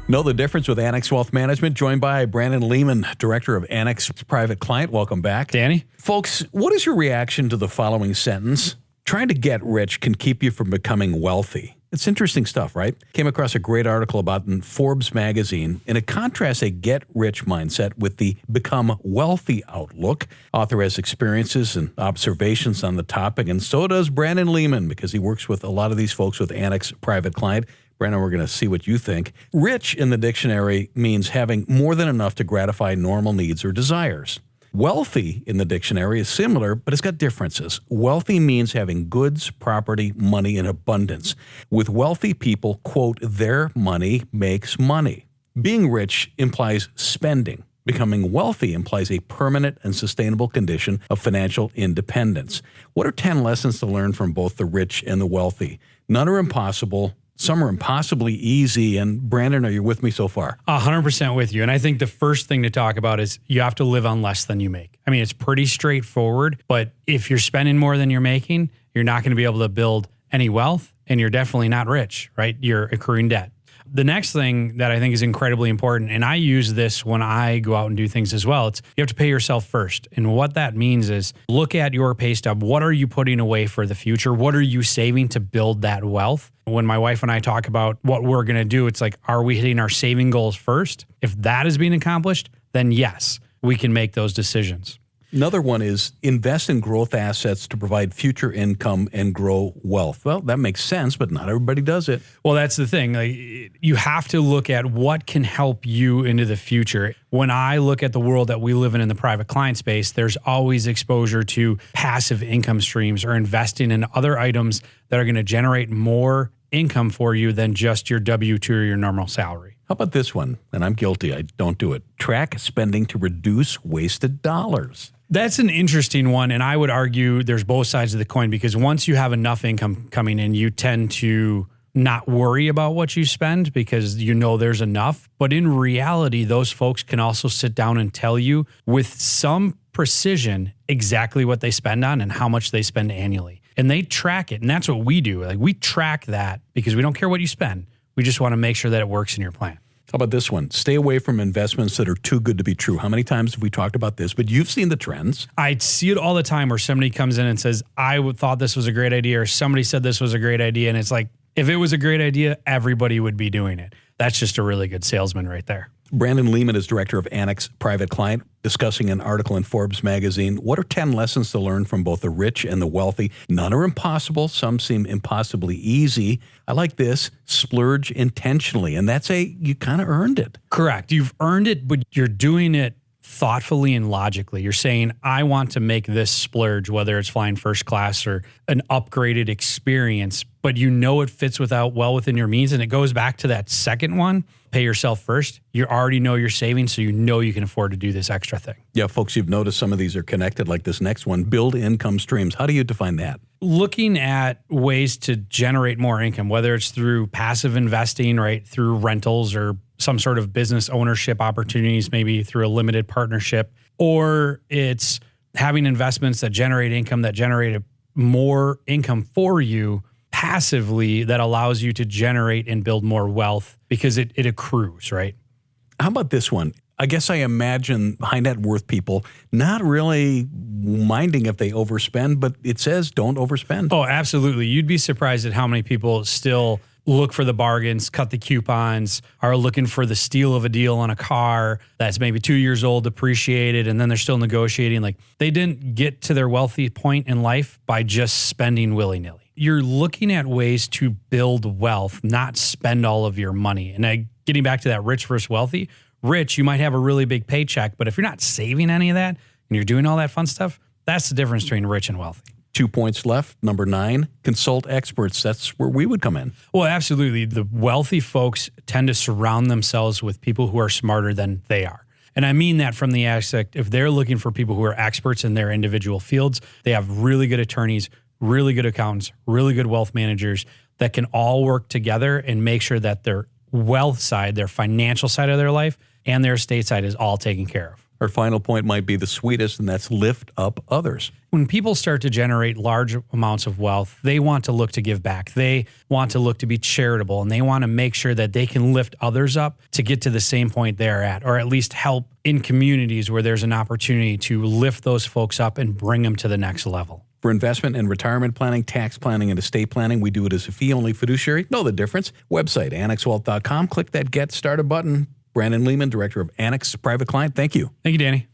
Know the difference with Annex Wealth Management, joined by Brandon Lehman, Director of Annex Private Client. Welcome back. Danny? Folks, what is your reaction to the following sentence? Trying to get rich can keep you from becoming wealthy. It's interesting stuff, right? Came across a great article about in Forbes magazine, and it contrasts a get-rich mindset with the become wealthy outlook. Author has experiences and observations on the topic, and so does Brandon Lehman, because he works with a lot of these folks with Annex Private Client. Brandon, we're going to see what you think. Rich in the dictionary means having more than enough to gratify normal needs or desires. Wealthy in the dictionary is similar, but it's got differences. Wealthy means having goods, property, money in abundance. With wealthy people, quote, their money makes money. Being rich implies spending. Becoming wealthy implies a permanent and sustainable condition of financial independence. What are 10 lessons to learn from both the rich and the wealthy? None are impossible. Some are impossibly easy. And Brandon, are you with me so far? 100% with you. And I think the first thing to talk about is you have to live on less than you make. I mean, it's pretty straightforward, but if you're spending more than you're making, you're not going to be able to build any wealth, and you're definitely not rich, right? You're accruing debt. The next thing that I think is incredibly important, and I use this when I go out and do things as well, it's you have to pay yourself first. And what that means is look at your pay stub. What are you putting away for the future? What are you saving to build that wealth? When my wife and I talk about what we're going to do, it's like, are we hitting our saving goals first? If that is being accomplished, then yes, we can make those decisions. Another one is invest in growth assets to provide future income and grow wealth. Well, that makes sense, but not everybody does it. Well, that's the thing. Like, you have to look at what can help you into the future. When I look at the world that we live in the private client space, there's always exposure to passive income streams or investing in other items that are going to generate more income for you than just your W-2 or your normal salary. How about this one? And I'm guilty. I don't do it. Track spending to reduce wasted dollars. That's an interesting one. And I would argue there's both sides of the coin, because once you have enough income coming in, you tend to not worry about what you spend because you know there's enough. But in reality, those folks can also sit down and tell you with some precision exactly what they spend on and how much they spend annually. And they track it. And that's what we do. Like, we track that because we don't care what you spend. We just want to make sure that it works in your plan. How about this one? Stay away from investments that are too good to be true. How many times have we talked about this? But you've seen the trends. I see it all the time where somebody comes in and says, thought this was a great idea, or somebody said this was a great idea. And it's like, if it was a great idea, everybody would be doing it. That's just a really good salesman right there. Brandon Lehman is director of Annex Private Client, discussing an article in Forbes magazine. What are 10 lessons to learn from both the rich and the wealthy? None are impossible. Some seem impossibly easy. I like this. Splurge intentionally. And that's you kind of earned it. Correct. You've earned it, but you're doing it thoughtfully and logically. You're saying, I want to make this splurge, whether it's flying first class or an upgraded experience, but you know it fits well within your means. And it goes back to that second one, pay yourself first. You already know you're saving, so you know you can afford to do this extra thing. Yeah, folks, you've noticed some of these are connected, like this next one, build income streams. How do you define that? Looking at ways to generate more income, whether it's through passive investing, right, through rentals or some sort of business ownership opportunities, maybe through a limited partnership, or it's having investments that generate income, that generate more income for you passively, that allows you to generate and build more wealth because it accrues, right? How about this one? I guess I imagine high net worth people not really minding if they overspend, but it says don't overspend. Oh, absolutely. You'd be surprised at how many people still look for the bargains, cut the coupons, are looking for the steal of a deal on a car that's maybe 2 years old, depreciated, and then they're still negotiating. Like, they didn't get to their wealthy point in life by just spending willy-nilly. You're looking at ways to build wealth, not spend all of your money. And getting back to that rich versus wealthy, rich, you might have a really big paycheck, but if you're not saving any of that and you're doing all that fun stuff, that's the difference between rich and wealthy. 2 points left. Number 9, consult experts. That's where we would come in. Well, absolutely. The wealthy folks tend to surround themselves with people who are smarter than they are. And I mean that from the aspect, if they're looking for people who are experts in their individual fields, they have really good attorneys, really good accountants, really good wealth managers that can all work together and make sure that their wealth side, their financial side of their life, and their estate side is all taken care of. Our final point might be the sweetest, and that's lift up others. When people start to generate large amounts of wealth, they want to look to give back. They want to look to be charitable, and they want to make sure that they can lift others up to get to the same point they're at, or at least help in communities where there's an opportunity to lift those folks up and bring them to the next level. For investment and retirement planning, tax planning, and estate planning, we do it as a fee-only fiduciary. Know the difference. Website, annexwealth.com. Click that Get Started button. Brandon Lehman, Director of Annex Private Client. Thank you. Thank you, Danny.